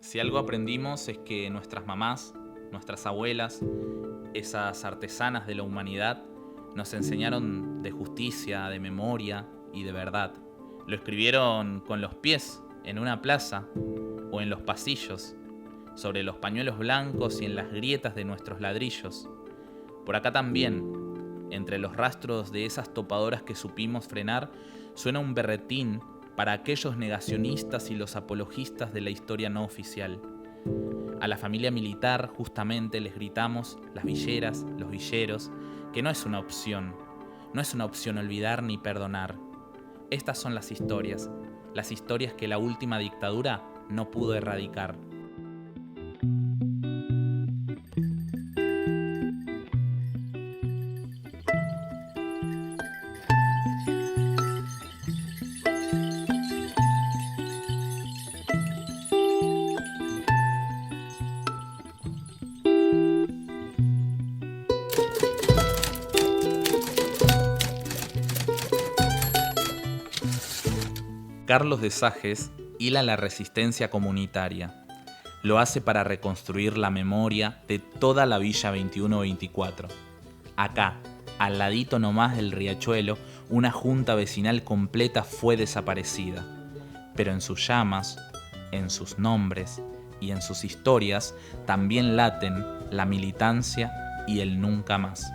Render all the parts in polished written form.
Si algo aprendimos es que nuestras mamás, nuestras abuelas, esas artesanas de la humanidad, nos enseñaron de justicia, de memoria y de verdad. Lo escribieron con los pies en una plaza o en los pasillos, sobre los pañuelos blancos y en las grietas de nuestros ladrillos. Por acá también, entre los rastros de esas topadoras que supimos frenar, suena un berretín para aquellos negacionistas y los apologistas de la historia no oficial. A la familia militar justamente les gritamos, las villeras, los villeros, que no es una opción olvidar ni perdonar. Estas son las historias que la última dictadura no pudo erradicar. Carlos de Sajes hila la resistencia comunitaria. Lo hace para reconstruir la memoria de toda la Villa 21-24. Acá, al ladito nomás del riachuelo, una junta vecinal completa fue desaparecida. Pero en sus llamas, en sus nombres y en sus historias también laten la militancia y el nunca más.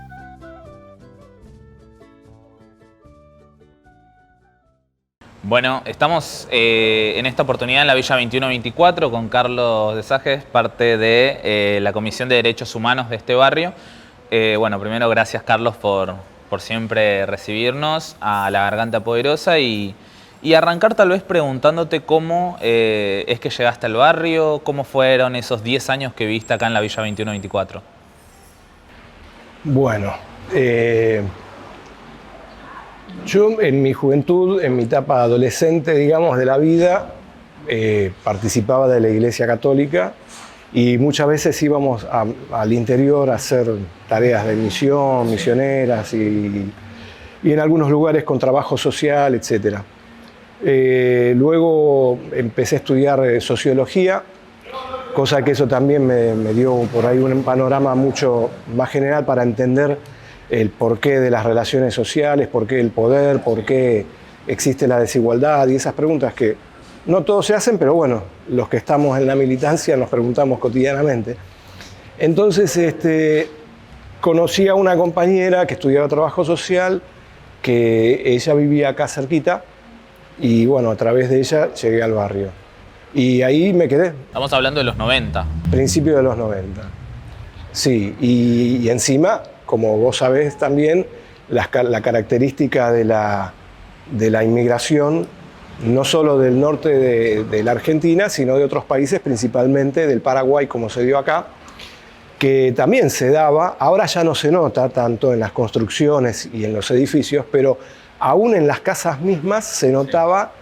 Bueno, estamos en esta oportunidad en la Villa 21-24 con Carlos de Sajes, parte de la Comisión de Derechos Humanos de este barrio. Bueno, primero gracias Carlos por siempre recibirnos a La Garganta Poderosa y arrancar tal vez preguntándote cómo es que llegaste al barrio, cómo fueron esos 10 años que viviste acá en la Villa 21-24. Bueno, yo en mi juventud, en mi etapa adolescente, digamos, de la vida, participaba de la Iglesia Católica y muchas veces íbamos al interior a hacer tareas de misión, misioneras y en algunos lugares con trabajo social, etc. Luego empecé a estudiar sociología, cosa que eso también me dio por ahí un panorama mucho más general para entender el porqué de las relaciones sociales, por qué el poder, por qué existe la desigualdad y esas preguntas que no todos se hacen, pero bueno, los que estamos en la militancia nos preguntamos cotidianamente. Entonces conocí a una compañera que estudiaba trabajo social, que ella vivía acá cerquita y bueno, a través de ella llegué al barrio. Y ahí me quedé. Estamos hablando de los 90. Principio de los 90. Sí, y encima, como vos sabés también, la característica de la inmigración, no solo del norte de la Argentina, sino de otros países, principalmente del Paraguay, como se dio acá, que también se daba, ahora ya no se nota tanto en las construcciones y en los edificios, pero aún en las casas mismas se notaba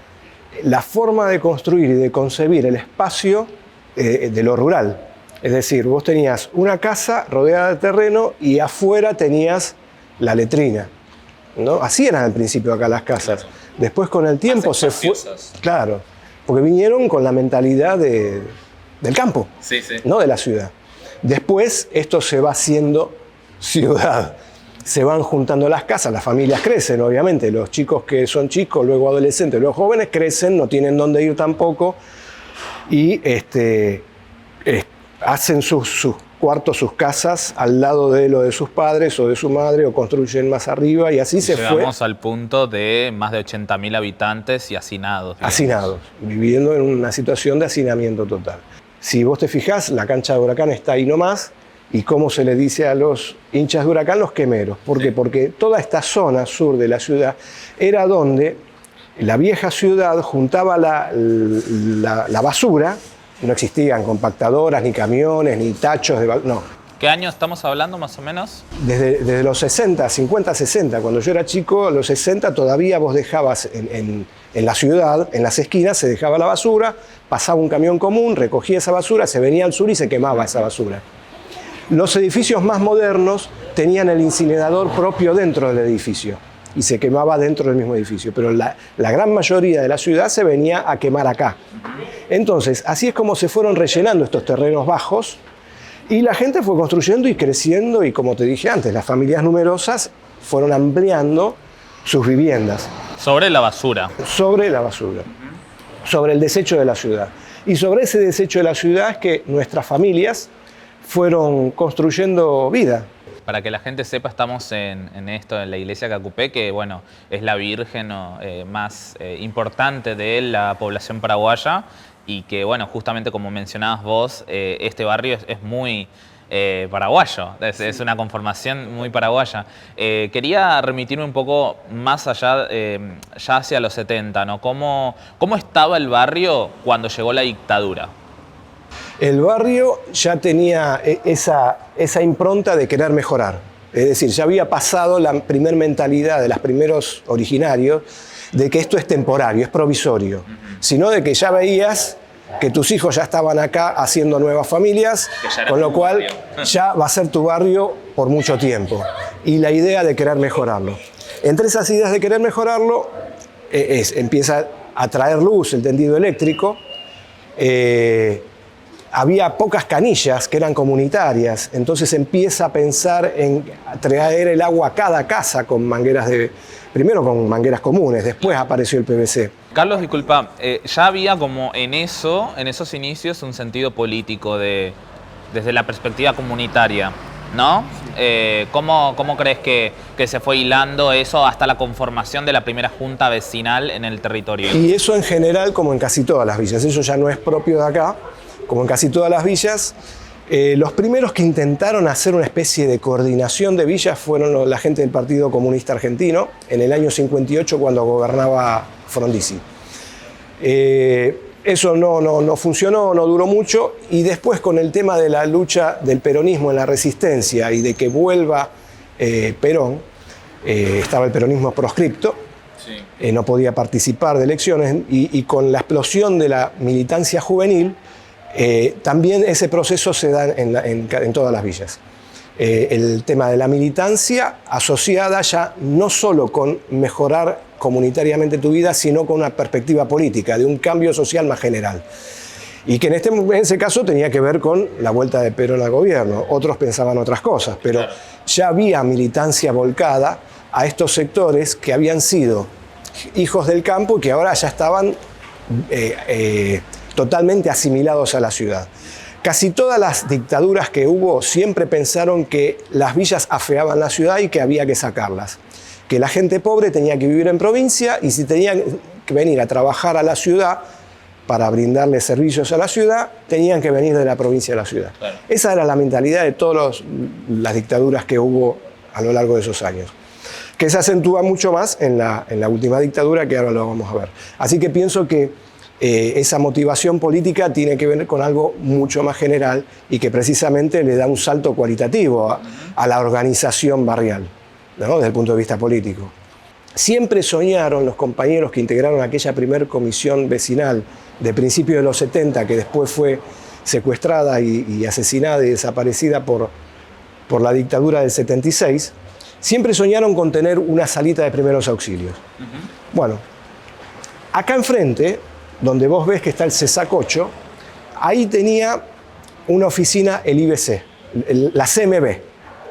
la forma de construir y de concebir el espacio de lo rural. Es decir, vos tenías una casa rodeada de terreno y afuera tenías la letrina, ¿no? Así eran al principio acá las casas. Después con el tiempo se fue... Claro, porque vinieron con la mentalidad del campo, sí, sí, no de la ciudad. Después esto se va haciendo ciudad. Se van juntando las casas, las familias crecen, obviamente. Los chicos que son chicos, luego adolescentes, luego jóvenes, crecen, no tienen dónde ir tampoco. Y hacen sus cuartos, sus casas al lado de lo de sus padres o de su madre o construyen más arriba y así se fue. Llegamos al punto de más de 80.000 habitantes y hacinados. Digamos. Hacinados, viviendo en una situación de hacinamiento total. Si vos te fijás, la cancha de Huracán está ahí nomás y cómo se le dice a los hinchas de Huracán, los quemeros. ¿Por qué? Porque toda esta zona sur de la ciudad era donde la vieja ciudad juntaba la basura. No existían compactadoras, ni camiones, ni tachos de... No. ¿Qué año estamos hablando más o menos? Desde los 60, 50, 60. Cuando yo era chico, a los 60 todavía vos dejabas en la ciudad, en las esquinas, se dejaba la basura, pasaba un camión común, recogía esa basura, se venía al sur y se quemaba esa basura. Los edificios más modernos tenían el incinerador propio dentro del edificio. y se quemaba dentro del mismo edificio, pero la gran mayoría de la ciudad se venía a quemar acá. Entonces, así es como se fueron rellenando estos terrenos bajos y la gente fue construyendo y creciendo y, como te dije antes, las familias numerosas fueron ampliando sus viviendas. Sobre la basura. Sobre la basura, sobre el desecho de la ciudad. Y sobre ese desecho de la ciudad es que nuestras familias fueron construyendo vida. Para que la gente sepa, estamos en esto, en la iglesia Cacupé, que bueno, es la virgen más importante de la población paraguaya y que bueno, justamente como mencionabas vos, este barrio es muy paraguayo, es una conformación muy paraguaya. Quería remitirme un poco más allá, ya hacia los 70, ¿no? ¿Cómo estaba el barrio cuando llegó la dictadura? El barrio ya tenía esa impronta de querer mejorar. Es decir, ya había pasado la primer mentalidad de los primeros originarios de que esto es temporario, es provisorio, sino de que ya veías que tus hijos ya estaban acá haciendo nuevas familias, con lo cual ya va a ser tu barrio por mucho tiempo. Y la idea de querer mejorarlo. Entre esas ideas de querer mejorarlo, empieza a traer luz el tendido eléctrico. Había pocas canillas que eran comunitarias, entonces empieza a pensar en traer el agua a cada casa con mangueras primero con mangueras comunes, después apareció el PVC. Carlos, disculpa, ya había como en esos inicios un sentido político desde la perspectiva comunitaria, ¿no? ¿Cómo crees que se fue hilando eso hasta la conformación de la primera junta vecinal en el territorio? Y eso en general, como en casi todas las villas, eso ya no es propio de acá. Como en casi todas las villas, los primeros que intentaron hacer una especie de coordinación de villas fueron la gente del Partido Comunista Argentino en el año 58 cuando gobernaba Frondizi. Eso no funcionó, no duró mucho y después con el tema de la lucha del peronismo en la resistencia y de que vuelva Perón, estaba el peronismo proscripto, sí. No podía participar de elecciones y con la explosión de la militancia juvenil, también ese proceso se da en todas las villas. El tema de la militancia asociada ya no solo con mejorar comunitariamente tu vida, sino con una perspectiva política, de un cambio social más general. Y que en ese caso tenía que ver con la vuelta de Perón al gobierno. Otros pensaban otras cosas, pero ya había militancia volcada a estos sectores que habían sido hijos del campo y que ahora ya estaban totalmente asimilados a la ciudad. Casi todas las dictaduras que hubo siempre pensaron que las villas afeaban la ciudad y que había que sacarlas. Que la gente pobre tenía que vivir en provincia y si tenía que venir a trabajar a la ciudad para brindarle servicios a la ciudad, tenían que venir de la provincia a la ciudad. Claro. Esa era la mentalidad de todas las dictaduras que hubo a lo largo de esos años, que se acentúa mucho más en la última dictadura, que ahora lo vamos a ver. Así que pienso que esa motivación política tiene que ver con algo mucho más general y que precisamente le da un salto cualitativo a la organización barrial, ¿no? Desde el punto de vista político. Siempre soñaron los compañeros que integraron aquella primer comisión vecinal de principios de los 70, que después fue secuestrada y asesinada y desaparecida por la dictadura del 76, siempre soñaron con tener una salita de primeros auxilios. Bueno, acá enfrente, donde vos ves que está el CESAC 8, ahí tenía una oficina el IBC, la CMB,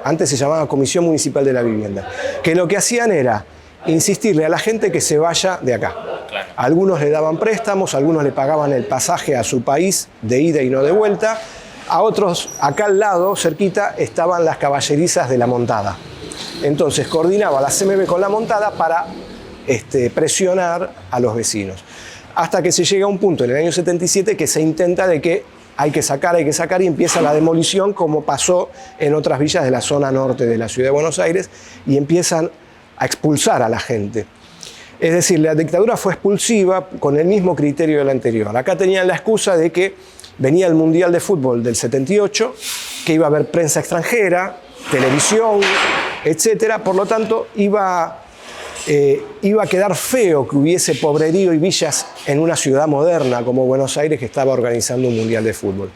antes se llamaba Comisión Municipal de la Vivienda, que lo que hacían era insistirle a la gente que se vaya de acá. Claro. Algunos le daban préstamos, algunos le pagaban el pasaje a su país de ida y no de vuelta, a otros, acá al lado, cerquita, estaban las caballerizas de la Montada. Entonces coordinaba la CMB con la Montada para presionar a los vecinos. Hasta que se llega a un punto en el año 77 que se intenta de que hay que sacar y empieza la demolición, como pasó en otras villas de la zona norte de la ciudad de Buenos Aires, y empiezan a expulsar a la gente. Es decir, la dictadura fue expulsiva con el mismo criterio de la anterior. Acá tenían la excusa de que venía el Mundial de Fútbol del 78, que iba a haber prensa extranjera, televisión, etc. Por lo tanto, iba a quedar feo que hubiese pobrerío y villas en una ciudad moderna como Buenos Aires que estaba organizando un Mundial de Fútbol.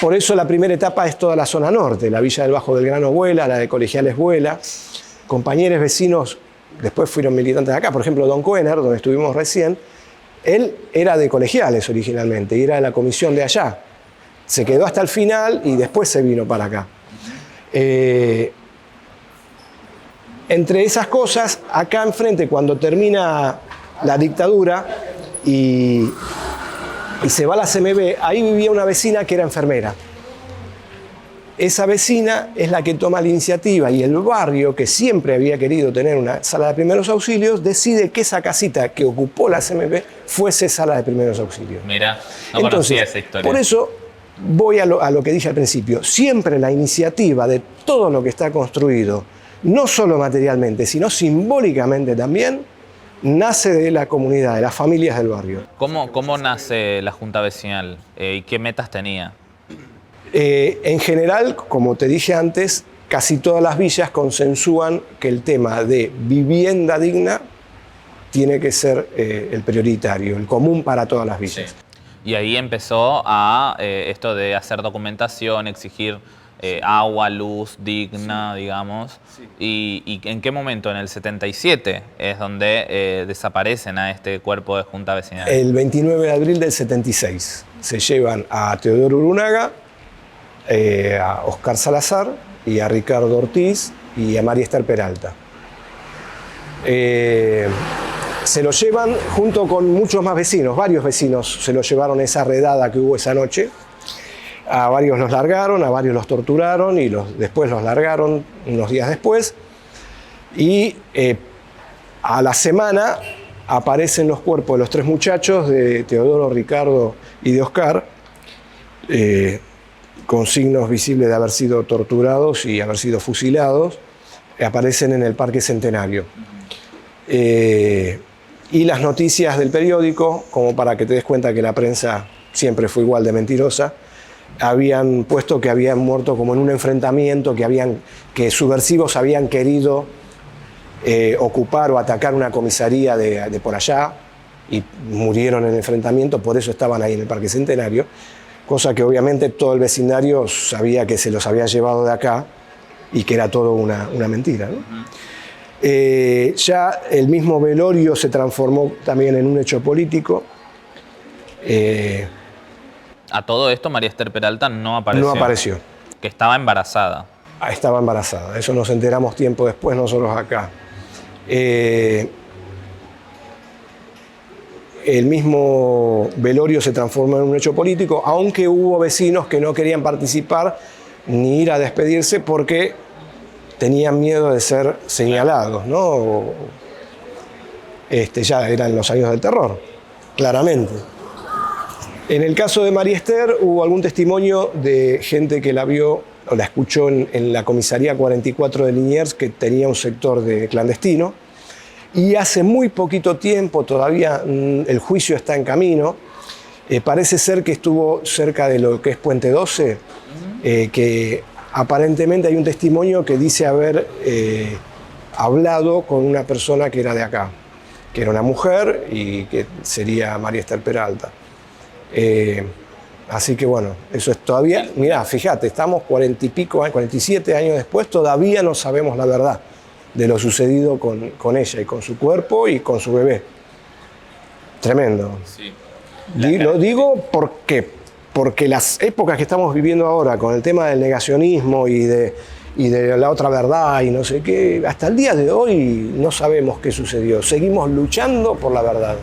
Por eso la primera etapa es toda la zona norte, la Villa del Bajo Belgrano vuela, la de Colegiales vuela, compañeros vecinos después fueron militantes de acá. Por ejemplo, Don Koener, donde estuvimos recién, él era de Colegiales originalmente y era de la comisión de allá. Se quedó hasta el final y después se vino para acá. Entre esas cosas, acá enfrente, cuando termina la dictadura y se va a la CMB, ahí vivía una vecina que era enfermera. Esa vecina es la que toma la iniciativa y el barrio, que siempre había querido tener una sala de primeros auxilios, decide que esa casita que ocupó la CMB fuese sala de primeros auxilios. Mira, no conocía esa historia. Por eso voy a lo que dije al principio. Siempre la iniciativa de todo lo que está construido, no solo materialmente, sino simbólicamente también, nace de la comunidad, de las familias del barrio. ¿Cómo nace la Junta Vecinal y qué metas tenía? En general, como te dije antes, casi todas las villas consensúan que el tema de vivienda digna tiene que ser el prioritario, el común para todas las villas. Sí. Y ahí empezó a esto de hacer documentación, exigir agua, luz digna, digamos. Sí. ¿Y en qué momento? En el 77 es donde desaparecen a este cuerpo de Junta Vecinal. El 29 de abril del 76 se llevan a Teodoro Urunaga, a Oscar Salazar y a Ricardo Ortiz y a María Esther Peralta. Se lo llevan junto con muchos más vecinos, varios vecinos se lo llevaron esa redada que hubo esa noche. A varios los largaron, a varios los torturaron y después los largaron unos días después. Y a la semana aparecen los cuerpos de los 3 muchachos, de Teodoro, Ricardo y de Oscar, con signos visibles de haber sido torturados y haber sido fusilados, aparecen en el Parque Centenario. Y las noticias del periódico, como para que te des cuenta que la prensa siempre fue igual de mentirosa, habían puesto que habían muerto como en un enfrentamiento, que subversivos habían querido ocupar o atacar una comisaría de por allá y murieron en el enfrentamiento, por eso estaban ahí en el Parque Centenario. Cosa que obviamente todo el vecindario sabía que se los había llevado de acá y que era todo una mentira, ¿no? Ya el mismo velorio se transformó también en un hecho político. A todo esto María Esther Peralta no apareció. No apareció. Que estaba embarazada. Estaba embarazada, eso nos enteramos tiempo después nosotros acá. El mismo velorio se transformó en un hecho político, aunque hubo vecinos que no querían participar ni ir a despedirse porque tenían miedo de ser señalados, ¿no? Ya eran los años del terror, claramente. En el caso de María Esther hubo algún testimonio de gente que la vio o la escuchó en la comisaría 44 de Liniers, que tenía un sector de clandestino. Y hace muy poquito tiempo, todavía el juicio está en camino, parece ser que estuvo cerca de lo que es Puente 12, que aparentemente hay un testimonio que dice haber hablado con una persona que era de acá, que era una mujer y que sería María Esther Peralta. Así que bueno, eso es todavía, mirá, fíjate, estamos 47 años después, todavía no sabemos la verdad de lo sucedido con ella y con su cuerpo y con su bebé. Tremendo. Sí. Lo digo porque las épocas que estamos viviendo ahora con el tema del negacionismo y de la otra verdad y no sé qué, hasta el día de hoy no sabemos qué sucedió. Seguimos luchando por la verdad,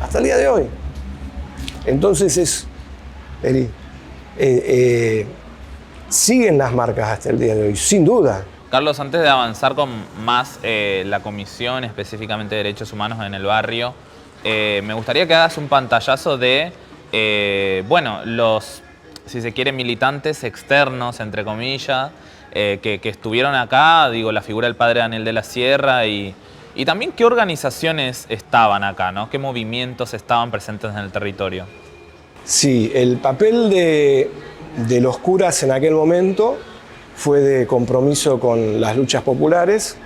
hasta el día de hoy. Entonces siguen las marcas hasta el día de hoy, sin duda. Carlos, antes de avanzar con más la comisión, específicamente de derechos humanos en el barrio, me gustaría que hagas un pantallazo de, los, si se quiere, militantes externos, entre comillas, que estuvieron acá, digo, la figura del padre Daniel de la Sierra y también qué organizaciones estaban acá, ¿no? ¿Qué movimientos estaban presentes en el territorio? Sí, el papel de los curas en aquel momento fue de compromiso con las luchas populares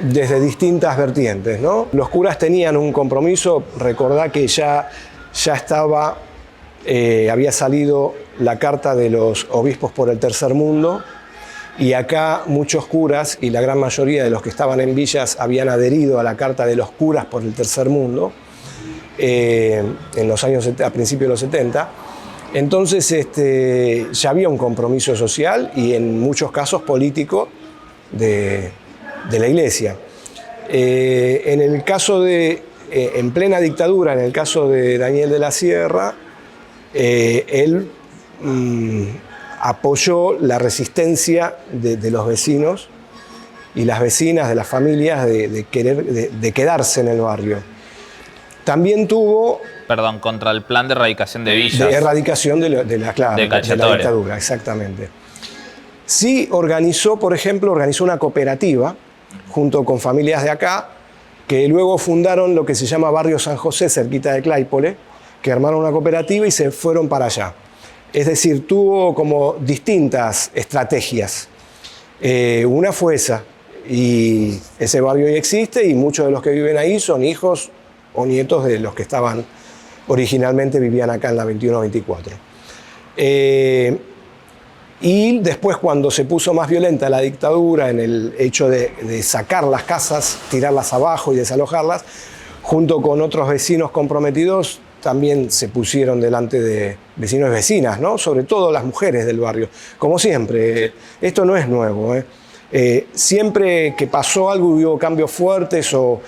desde distintas vertientes, ¿no? Los curas tenían un compromiso, recordá que ya estaba, había salido la carta de los obispos por el Tercer Mundo y acá muchos curas y la gran mayoría de los que estaban en villas habían adherido a la Carta de los Curas por el Tercer Mundo en los años, a principios de los 70. Entonces ya había un compromiso social y en muchos casos político de la Iglesia. En el caso en plena dictadura, en el caso de Daniel de la Sierra, él apoyó la resistencia de los vecinos y las vecinas, de las familias, de quedarse en el barrio. También tuvo... Perdón, contra el plan de erradicación de villas. De erradicación de la dictadura, exactamente. Sí organizó, por ejemplo, una cooperativa junto con familias de acá, que luego fundaron lo que se llama Barrio San José, cerquita de Claypole, que armaron una cooperativa y se fueron para allá. Es decir, tuvo como distintas estrategias. Una fue esa, y ese barrio hoy existe y muchos de los que viven ahí son hijos o nietos de los que estaban originalmente vivían acá en la 21-24. Y después, cuando se puso más violenta la dictadura en el hecho de sacar las casas, tirarlas abajo y desalojarlas, junto con otros vecinos comprometidos, también se pusieron delante de vecinos y vecinas, ¿no? Sobre todo las mujeres del barrio. Como siempre, esto no es nuevo, siempre que pasó algo, hubo cambios fuertes o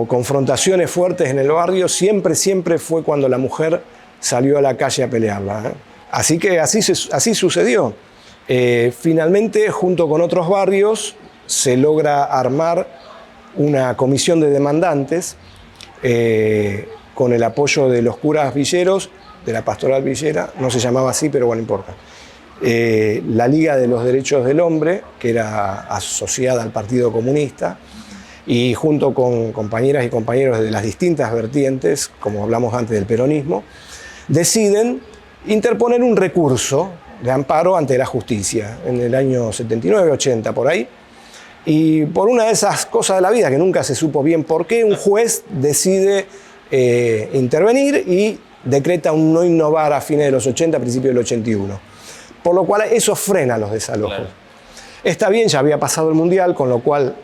confrontaciones fuertes en el barrio, siempre fue cuando la mujer salió a la calle a pelearla. Así que así sucedió. Finalmente, junto con otros barrios, se logra armar una comisión de demandantes con el apoyo de los curas villeros, de la pastoral villera, no se llamaba así, pero bueno, no importa. La Liga de los Derechos del Hombre, que era asociada al Partido Comunista, y junto con compañeras y compañeros de las distintas vertientes, como hablamos antes del peronismo, deciden interponer un recurso de amparo ante la justicia en el año 79, 80, por ahí. Y por una de esas cosas de la vida, que nunca se supo bien por qué, un juez decide intervenir y decreta un no innovar a fines de los 80, principios del 81. Por lo cual eso frena los desalojos. Claro. Está bien, ya había pasado el Mundial, con lo cual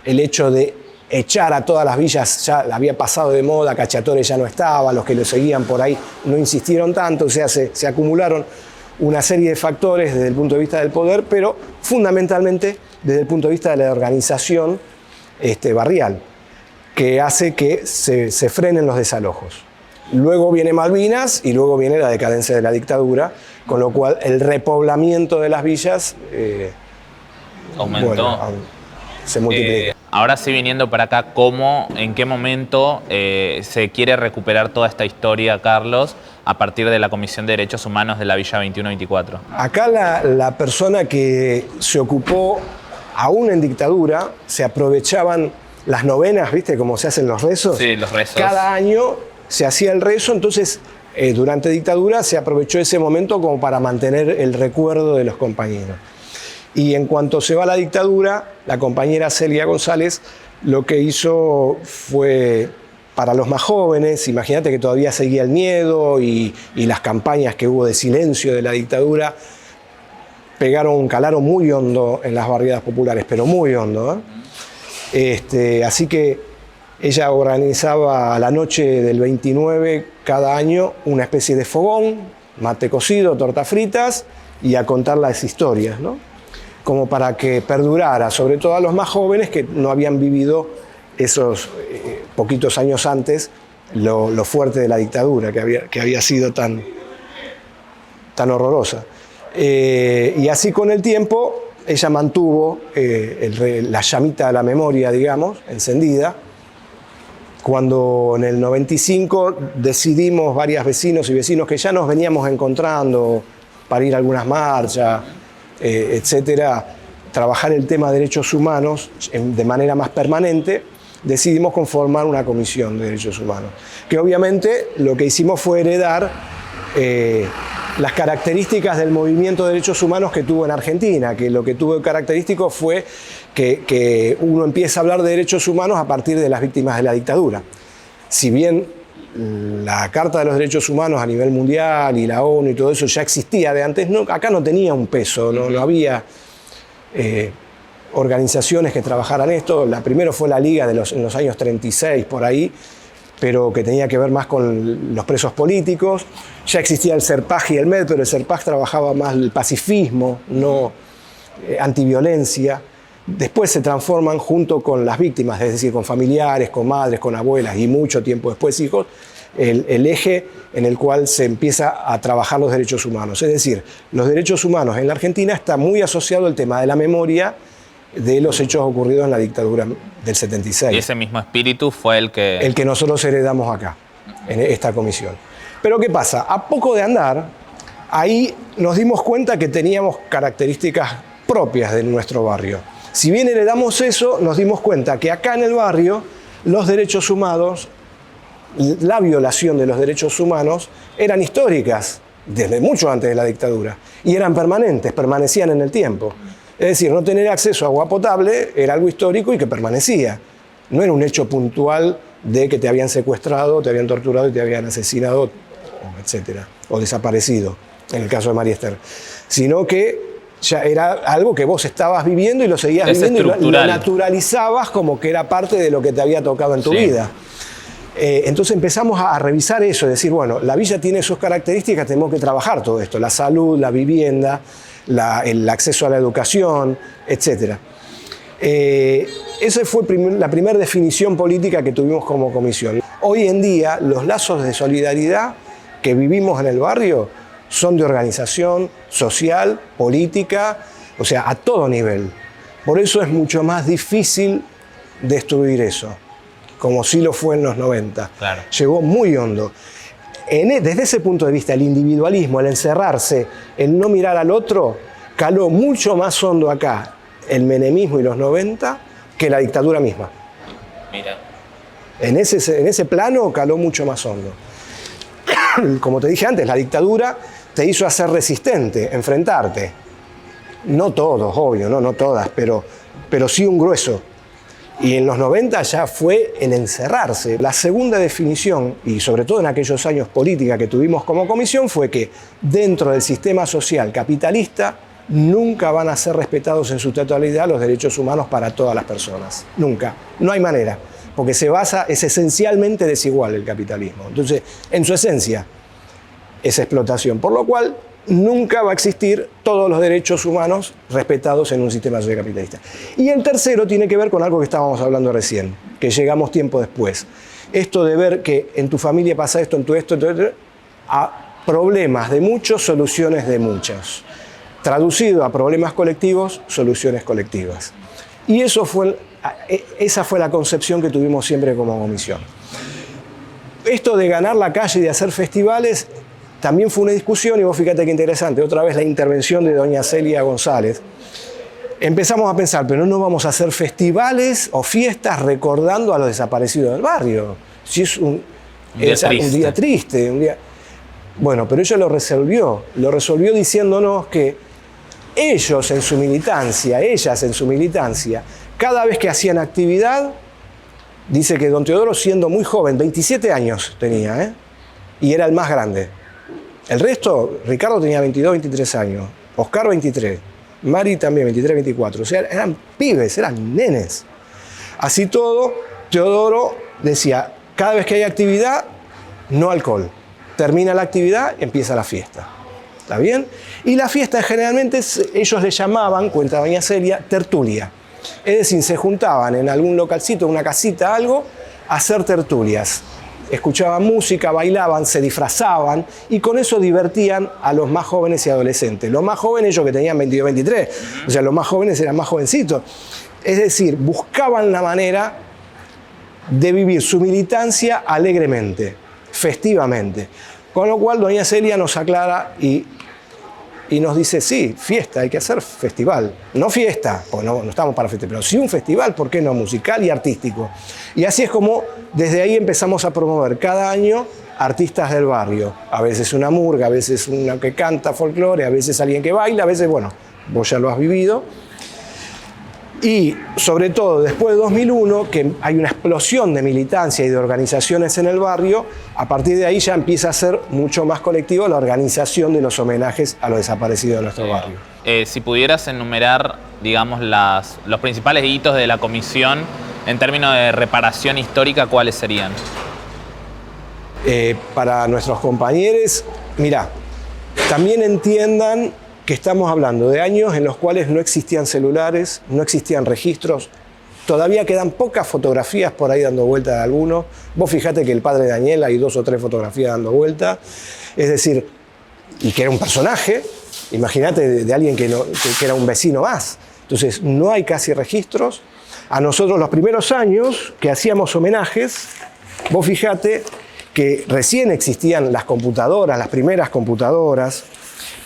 el hecho de echar a todas las villas ya había pasado de moda, Cacciatore ya no estaba, los que lo seguían por ahí no insistieron tanto, o sea, se acumularon una serie de factores desde el punto de vista del poder, pero fundamentalmente desde el punto de vista de la organización barrial, que hace que se frenen los desalojos. Luego viene Malvinas y luego viene la decadencia de la dictadura, con lo cual el repoblamiento de las villas aumentó. Bueno, se multiplica. Ahora sí, viniendo para acá, en qué momento se quiere recuperar toda esta historia, Carlos, a partir de la Comisión de Derechos Humanos de la Villa 21-24? Acá la persona que se ocupó, aún en dictadura, se aprovechaban las novenas, ¿viste? Como se hacen los rezos. Sí, los rezos. Cada año se hacía el rezo, entonces durante dictadura se aprovechó ese momento como para mantener el recuerdo de los compañeros. Y en cuanto se va la dictadura, la compañera Celia González lo que hizo fue, para los más jóvenes, imagínate que todavía seguía el miedo y las campañas que hubo de silencio de la dictadura, calaron muy hondo en las barriadas populares, pero muy hondo, así que ella organizaba a la noche del 29 cada año una especie de fogón, mate cocido, tortas fritas, y a contar las historias, ¿no? Como para que perdurara, sobre todo a los más jóvenes que no habían vivido esos poquitos años antes lo fuerte de la dictadura, que había sido tan horrorosa. Y así con el tiempo ella mantuvo la llamita de la memoria, digamos, encendida. Cuando en el 95 decidimos varias vecinos y vecinos que ya nos veníamos encontrando para ir a algunas marchas, etcétera, trabajar el tema de derechos humanos de manera más permanente, decidimos conformar una comisión de derechos humanos, que obviamente lo que hicimos fue heredar las características del movimiento de derechos humanos que tuvo en Argentina, que lo que tuvo característico fue que uno empieza a hablar de derechos humanos a partir de las víctimas de la dictadura. Si bien la Carta de los Derechos Humanos a nivel mundial y la ONU y todo eso ya existía de antes, acá no tenía un peso, no había organizaciones que trabajaran esto. La primera fue la Liga en los años 36, por ahí, pero que tenía que ver más con los presos políticos. Ya existía el CERPAJ y el MED, pero el CERPAJ trabajaba más el pacifismo, no antiviolencia. Después se transforman junto con las víctimas, es decir, con familiares, con madres, con abuelas y mucho tiempo después hijos, el eje en el cual se empieza a trabajar los derechos humanos. Es decir, los derechos humanos en la Argentina está muy asociado al tema de la memoria de los hechos ocurridos en la dictadura del 76. Y ese mismo espíritu fue el que nosotros heredamos acá, en esta comisión. Pero ¿qué pasa? A poco de andar, ahí nos dimos cuenta que teníamos características propias de nuestro barrio. Si bien heredamos eso, nos dimos cuenta que acá en el barrio los derechos humanos, la violación de los derechos humanos eran históricas desde mucho antes de la dictadura y eran permanentes, permanecían en el tiempo. Es decir, no tener acceso a agua potable era algo histórico y que permanecía. No era un hecho puntual de que te habían secuestrado, te habían torturado y te habían asesinado, etcétera, o desaparecido, en el caso de María Esther, sino que ya era algo que vos estabas viviendo y lo seguías viviendo y lo naturalizabas como que era parte de lo que te había tocado en tu vida. Entonces empezamos a revisar eso, decir, bueno, la villa tiene sus características, tenemos que trabajar todo esto, la salud, la vivienda, el acceso a la educación, etc. Esa fue la primera definición política que tuvimos como comisión. Hoy en día, los lazos de solidaridad que vivimos en el barrio son de organización social, política, o sea, a todo nivel. Por eso es mucho más difícil destruir eso, como sí lo fue en los 90. Claro. Llegó muy hondo. Desde ese punto de vista, el individualismo, el encerrarse, el no mirar al otro, caló mucho más hondo acá el menemismo y los 90 que la dictadura misma. Mira. En ese plano caló mucho más hondo. Como te dije antes, la dictadura te hizo hacer resistente, enfrentarte. No todos, obvio, no todas, pero sí un grueso. Y en los 90 ya fue el encerrarse. La segunda definición, y sobre todo en aquellos años política que tuvimos como comisión, fue que dentro del sistema social capitalista nunca van a ser respetados en su totalidad los derechos humanos para todas las personas. Nunca. No hay manera. Porque es esencialmente desigual el capitalismo. Entonces, en su esencia, es explotación. Por lo cual, nunca va a existir todos los derechos humanos respetados en un sistema social capitalista. Y el tercero tiene que ver con algo que estábamos hablando recién, que llegamos tiempo después. Esto de ver que en tu familia pasa esto, en tu esto, a problemas de muchos, soluciones de muchos. Traducido a problemas colectivos, soluciones colectivas. Y esa fue la concepción que tuvimos siempre como comisión. Esto de ganar la calle y de hacer festivales también fue una discusión, y vos fíjate qué interesante, otra vez la intervención de doña Celia González. Empezamos a pensar, pero no vamos a hacer festivales o fiestas recordando a los desaparecidos del barrio. Si es un día triste. Bueno, pero ella lo resolvió diciéndonos que ellas en su militancia, cada vez que hacían actividad, dice que don Teodoro, siendo muy joven, 27 años tenía, y era el más grande. El resto, Ricardo tenía 22, 23 años, Oscar 23, Mari también 23, 24. O sea, eran pibes, eran nenes. Así todo, Teodoro decía, cada vez que hay actividad, no alcohol. Termina la actividad, empieza la fiesta. ¿Está bien? Y la fiesta generalmente ellos le llamaban, cuenta doña Celia, tertulia. Es decir, se juntaban en algún localcito, una casita, algo, a hacer tertulias. Escuchaban música, bailaban, se disfrazaban y con eso divertían a los más jóvenes y adolescentes. Los más jóvenes, ellos que tenían 22, 23, o sea, los más jóvenes eran más jovencitos. Es decir, buscaban la manera de vivir su militancia alegremente, festivamente. Con lo cual, doña Celia nos aclara y nos dice, sí, fiesta, hay que hacer festival. No fiesta, porque no estamos para festejar, pero sí un festival, ¿por qué no? Musical y artístico. Y así es como desde ahí empezamos a promover cada año artistas del barrio. A veces una murga, a veces una que canta folclore, a veces alguien que baila, a veces, bueno, vos ya lo has vivido. Y sobre todo después de 2001, que hay una explosión de militancia y de organizaciones en el barrio, a partir de ahí ya empieza a ser mucho más colectivo la organización de los homenajes a los desaparecidos de nuestro barrio. Si pudieras enumerar, digamos, los principales hitos de la comisión en términos de reparación histórica, ¿cuáles serían? Para nuestros compañeros, mira, también entiendan que estamos hablando de años en los cuales no existían celulares, no existían registros, todavía quedan pocas fotografías por ahí dando vuelta de alguno. Vos fijate que el padre de Daniel hay 2 o 3 fotografías dando vuelta, es decir, y que era un personaje, imagínate de alguien que era un vecino más. Entonces no hay casi registros. A nosotros los primeros años que hacíamos homenajes, vos fijate que recién existían las computadoras, las primeras computadoras,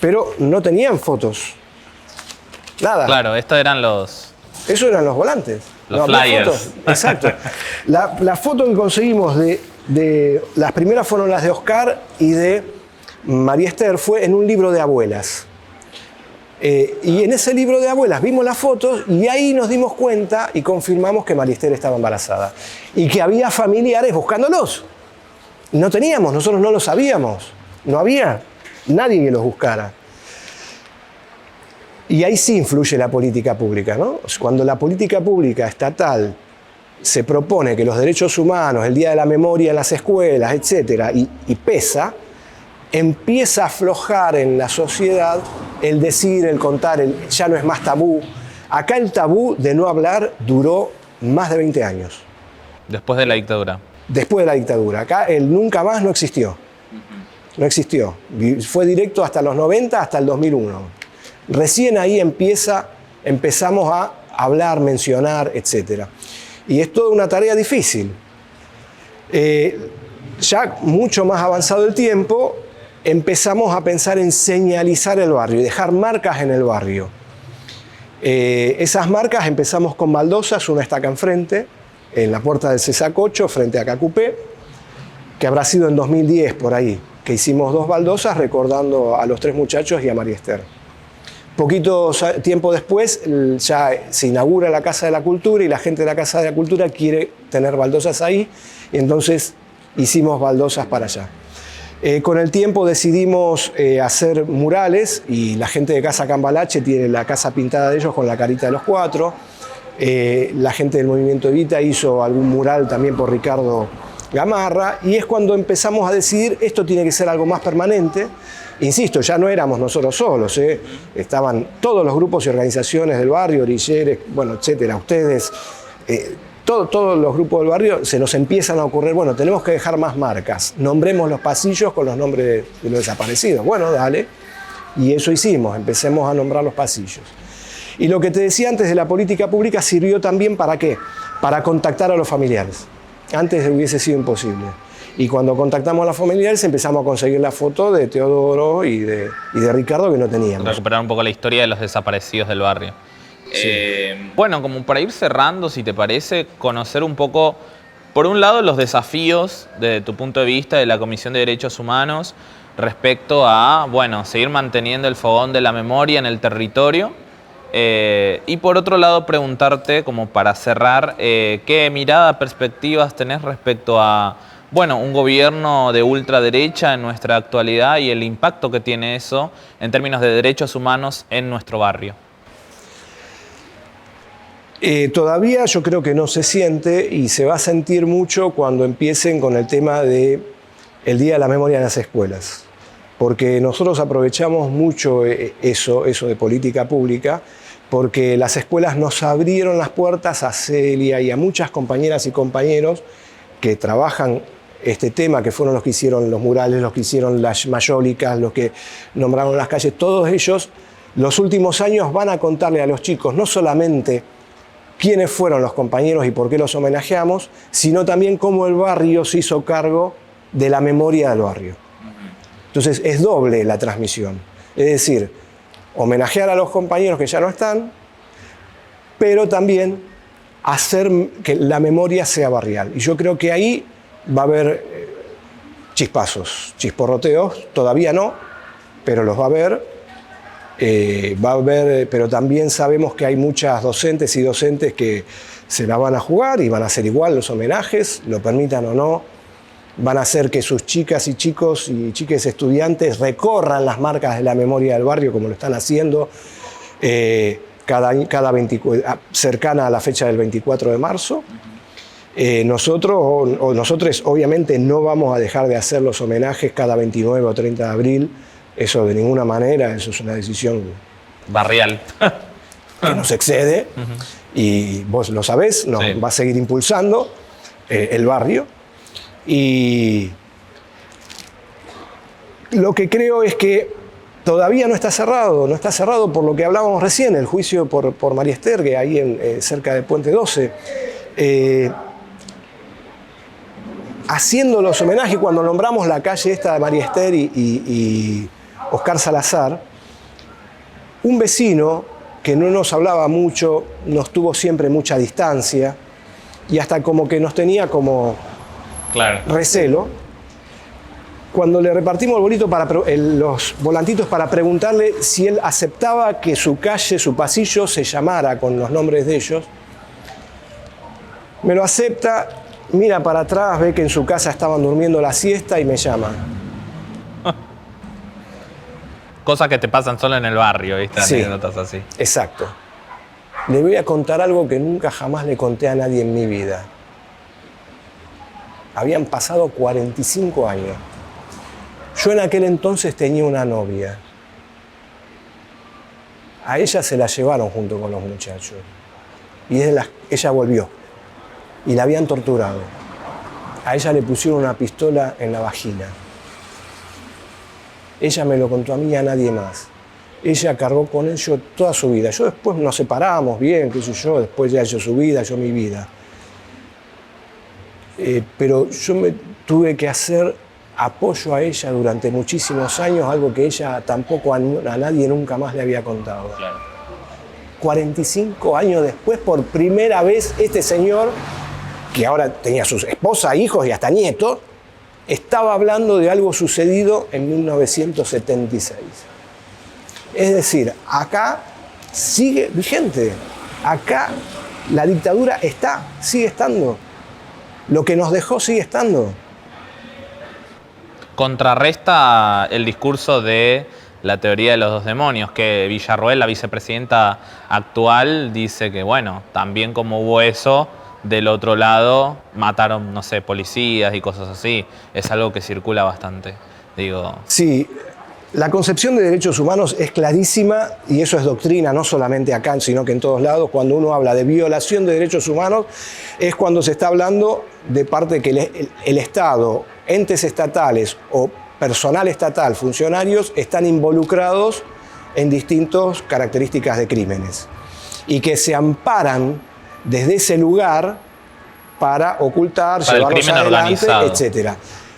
pero no tenían fotos. Nada. Claro, estos eran los... Esos eran los volantes. Los flyers. Fotos. Exacto. La foto que conseguimos las primeras fueron las de Oscar y de María Esther, fue en un libro de abuelas. Y en ese libro de abuelas vimos las fotos y ahí nos dimos cuenta y confirmamos que María Esther estaba embarazada. Y que había familiares buscándolos. No teníamos, nosotros no lo sabíamos. No había nadie que los buscara. Y ahí sí influye la política pública, ¿no? Cuando la política pública estatal se propone que los derechos humanos, el Día de la Memoria en las escuelas, etcétera, y pesa, empieza a aflojar en la sociedad el decir, el contar, ya no es más tabú. Acá el tabú de no hablar duró más de 20 años. Después de la dictadura. Después de la dictadura. Acá el nunca más no existió. No existió. Fue directo hasta los 90, hasta el 2001. Recién ahí empezamos a hablar, mencionar, etc. Y es toda una tarea difícil. Ya mucho más avanzado el tiempo, empezamos a pensar en señalizar el barrio y dejar marcas en el barrio. Esas marcas empezamos con baldosas, una está acá enfrente, en la puerta del Cesacocho, frente a Cacupé, que habrá sido en 2010 por ahí, que hicimos 2 baldosas recordando a los 3 muchachos y a María Esther. Poquito tiempo después ya se inaugura la Casa de la Cultura y la gente de la Casa de la Cultura quiere tener baldosas ahí, y entonces hicimos baldosas para allá. Con el tiempo decidimos hacer murales y la gente de Casa Cambalache tiene la casa pintada de ellos con la carita de los 4. La gente del Movimiento Evita hizo algún mural también por Ricardo Gamarra, y es cuando empezamos a decidir esto tiene que ser algo más permanente. Insisto, ya no éramos nosotros solos, estaban todos los grupos y organizaciones del barrio, Orilleres, bueno, etcétera, ustedes, todos los grupos del barrio se nos empiezan a ocurrir, bueno, tenemos que dejar más marcas, nombremos los pasillos con los nombres de los desaparecidos. Bueno, dale, y eso hicimos, empecemos a nombrar los pasillos. Y lo que te decía antes de la política pública sirvió también ¿para qué? Para contactar a los familiares. Antes hubiese sido imposible. Y cuando contactamos a los familiares empezamos a conseguir la foto de Teodoro y de Ricardo que no teníamos. Recuperar un poco la historia de los desaparecidos del barrio. Sí. Bueno, como para ir cerrando, si te parece, conocer un poco, por un lado, los desafíos desde tu punto de vista de la Comisión de Derechos Humanos respecto a, bueno, seguir manteniendo el fogón de la memoria en el territorio. Y por otro lado, preguntarte, como para cerrar, ¿qué mirada, perspectivas tenés respecto a, bueno, un gobierno de ultraderecha en nuestra actualidad y el impacto que tiene eso en términos de derechos humanos en nuestro barrio? Todavía yo creo que no se siente y se va a sentir mucho cuando empiecen con el tema del Día de la Memoria en las escuelas. Porque nosotros aprovechamos mucho eso de política pública, porque las escuelas nos abrieron las puertas a Celia y a muchas compañeras y compañeros que trabajan este tema, que fueron los que hicieron los murales, los que hicieron las mayólicas, los que nombraron las calles. Todos ellos, los últimos años, van a contarle a los chicos no solamente quiénes fueron los compañeros y por qué los homenajeamos, sino también cómo el barrio se hizo cargo de la memoria del barrio. Entonces es doble la transmisión, es decir, homenajear a los compañeros que ya no están, pero también hacer que la memoria sea barrial. Y yo creo que ahí va a haber chispazos, chisporroteos, todavía no, pero los va a haber. Va a haber, pero también sabemos que hay muchas docentes y docentes que se la van a jugar y van a hacer igual los homenajes, lo permitan o no. Van a hacer que sus chicas y chicos y chiques estudiantes recorran las marcas de la memoria del barrio como lo están haciendo cercana a la fecha del 24 de marzo. Nosotros obviamente no vamos a dejar de hacer los homenajes cada 29 o 30 de abril, eso de ninguna manera, eso es una decisión barrial que nos excede y vos lo sabés, nos va a seguir impulsando el barrio. Y lo que creo es que todavía no está cerrado por lo que hablábamos recién, el juicio por María Esther, que ahí cerca de Puente 12. Haciendo los homenajes, cuando nombramos la calle esta de María Esther y Oscar Salazar, un vecino que no nos hablaba mucho, nos tuvo siempre mucha distancia y hasta como que nos tenía como recelo. Cuando le repartimos los volantitos para preguntarle si él aceptaba que su calle, su pasillo, se llamara con los nombres de ellos, me lo acepta, mira para atrás, ve que en su casa estaban durmiendo la siesta y me llama. Cosas que te pasan solo en el barrio, ¿viste? Sí, anécdotas así. Exacto. Le voy a contar algo que nunca jamás le conté a nadie en mi vida. Habían pasado 45 años. Yo en aquel entonces tenía una novia. A ella se la llevaron junto con los muchachos. Y ella volvió. Y la habían torturado. A ella le pusieron una pistola en la vagina. Ella me lo contó a mí y a nadie más. Ella cargó con ello toda su vida. Yo después nos separamos bien, qué sé yo, después ya hizo su vida, yo mi vida. Pero yo me tuve que hacer apoyo a ella durante muchísimos años, algo que ella tampoco a nadie nunca más le había contado. Claro. 45 años después, por primera vez, este señor, que ahora tenía su esposa, hijos y hasta nietos, estaba hablando de algo sucedido en 1976. Es decir, acá sigue vigente, acá la dictadura sigue estando. Lo que nos dejó sigue estando. Contrarresta el discurso de la teoría de los dos demonios, que Villarroel, la vicepresidenta actual, dice que, bueno, también como hubo eso, del otro lado mataron, no sé, policías y cosas así. Es algo que circula bastante, digo. Sí, la concepción de derechos humanos es clarísima y eso es doctrina, no solamente acá, sino que en todos lados. Cuando uno habla de violación de derechos humanos es cuando se está hablando de parte que el Estado, entes estatales o personal estatal, funcionarios, están involucrados en distintas características de crímenes y que se amparan desde ese lugar para ocultar, llevarlos adelante, etc.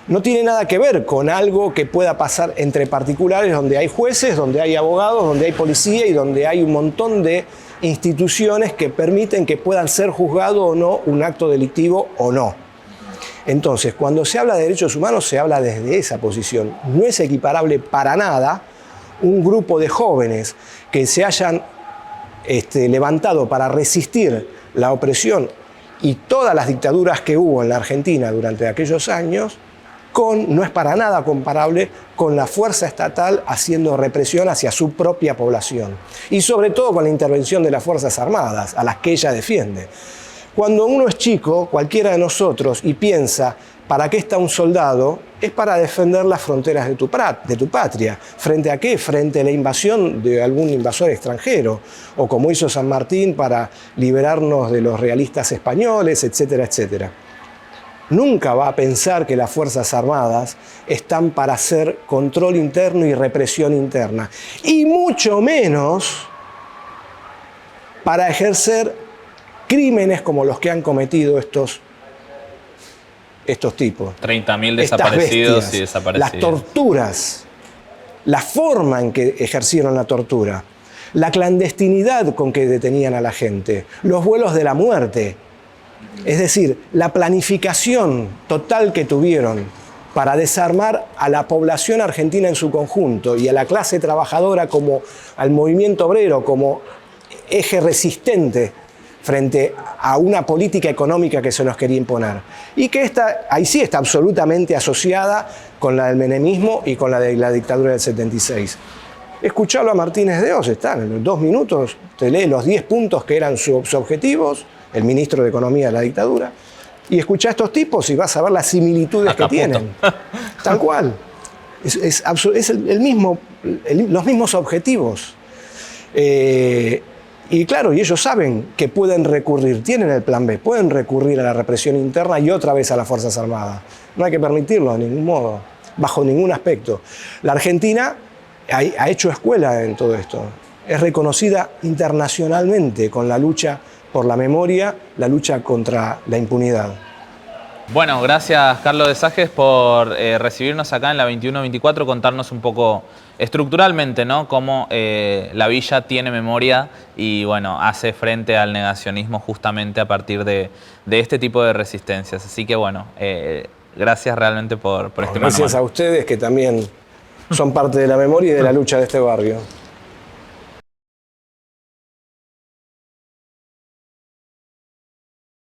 No tiene nada que ver con algo que pueda pasar entre particulares, donde hay jueces, donde hay abogados, donde hay policía y donde hay un montón de instituciones que permiten que puedan ser juzgado o no un acto delictivo o no. Entonces, cuando se habla de derechos humanos, se habla desde esa posición. No es equiparable para nada un grupo de jóvenes que se hayan levantado para resistir la opresión y todas las dictaduras que hubo en la Argentina durante aquellos años, no es para nada comparable con la fuerza estatal haciendo represión hacia su propia población. Y sobre todo con la intervención de las Fuerzas Armadas, a las que ella defiende. Cuando uno es chico, cualquiera de nosotros, y piensa, ¿para qué está un soldado? Es para defender las fronteras de tu patria. ¿Frente a qué? Frente a la invasión de algún invasor extranjero. O como hizo San Martín para liberarnos de los realistas españoles, etcétera, etcétera. Nunca va a pensar que las Fuerzas Armadas están para hacer control interno y represión interna. Y mucho menos para ejercer crímenes como los que han cometido estos tipos. 30.000 desaparecidos bestias, y desaparecidos. Las torturas, la forma en que ejercieron la tortura, la clandestinidad con que detenían a la gente, los vuelos de la muerte. Es decir, la planificación total que tuvieron para desarmar a la población argentina en su conjunto y a la clase trabajadora como al movimiento obrero, como eje resistente frente a una política económica que se nos quería imponer. Y que ahí sí está absolutamente asociada con la del menemismo y con la de la dictadura del 76. Escucharlo a Martínez de Hoz, está en los 2 minutos, te lee los 10 puntos que eran sus objetivos, el ministro de Economía de la dictadura, y escuchá a estos tipos y vas a ver las similitudes que tienen. Tal cual. Es los mismos objetivos. Y claro, y ellos saben que pueden recurrir, tienen el plan B, pueden recurrir a la represión interna y otra vez a las Fuerzas Armadas. No hay que permitirlo de ningún modo, bajo ningún aspecto. La Argentina ha hecho escuela en todo esto. Es reconocida internacionalmente con la lucha por la memoria, la lucha contra la impunidad. Bueno, gracias Carlos de Sages por recibirnos acá en la 2124, contarnos un poco estructuralmente, ¿no?, cómo la villa tiene memoria y bueno, hace frente al negacionismo justamente a partir de este tipo de resistencias. Así que bueno, gracias realmente por este manual. Gracias a ustedes que también son parte de la memoria y de la lucha de este barrio.